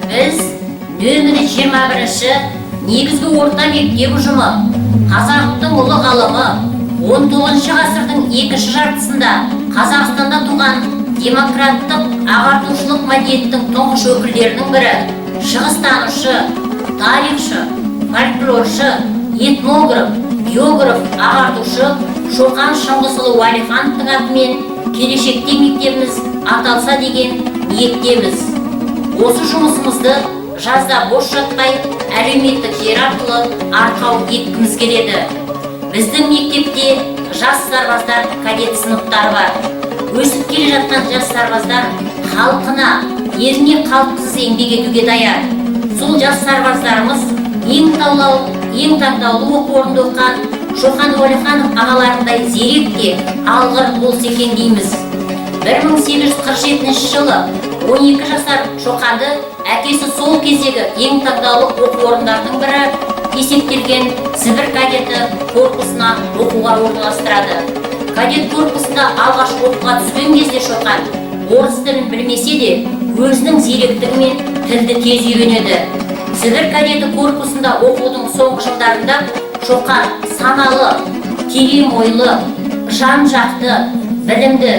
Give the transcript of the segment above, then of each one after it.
Біз нөмірі 21-ші негізгі орта мектеп ұжымы, қазақтың ұлы ғалымы, 19 ғасырдың екінші жартысында Қазақстанда туған демократтық ағартушылық мәдениеттің тұңғыш өкілдерінің бірі, шығыстанушы, тарихшы, фольклоршы, этнограф, географ, ағартушы Шоқан Шыңғысұлы Уәлихановтың атымен келешекте мектебіміз аталса деген ниеттеміз. Осы жұмысымызды жазда бос жатпай әлеуметтік жер арқылы арқау еткіміз келеді. Біздің мектепте жас сарбаздар кадет сыныптары бар. Өсіп келе жатқан жас сарбаздар халқына, еліне қалтқысыз еңбек етуге даяр. Сол жас сарбаздарымыз ең таңдаулы оқу орнында оқыған Шоқан Уәлиханов ағаларындай зерек те алғыр болса екен дейміз. 1847 жылы 12 жасар Шоқанды әкесі сол кездегі ең таңдаулы оқу орындардың бірі есептелген Сібір кадеті корпусына оқуға орналастырады. Кадет корпусында алғаш оқуға түскен кезде Шоқан орыс тілін білмесе де өзінің зеректігімен тілді тез үйренеді. Сібір кадеті корпусында оқудың соңғы жылдарында Шоқан саналы, терең ойлы, жан-жақты, білімді,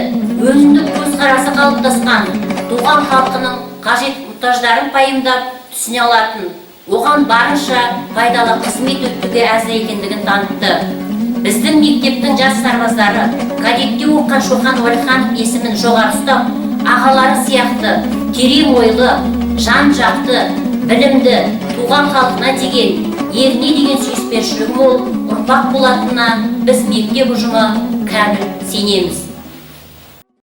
өзіндік көзқарасы қалыптасқан, туған халқының қажет-мұқтаждарын пайымдап түсіне алатын, оған барынша пайдалы қызмет өткізуге әзір екендігін танытты. Біздің мектептің жас сарбаздары кадетте оқыған Шоқан Уәлиханов есімін жоғары ұстап, ағалары сияқты терең ойлы, жан-жақты, білімді, туған халқына деген, еліне деген сүйіспеншілігі мол ұрпақ болатынына біз мектеп ұжымы кәміл сенеміз.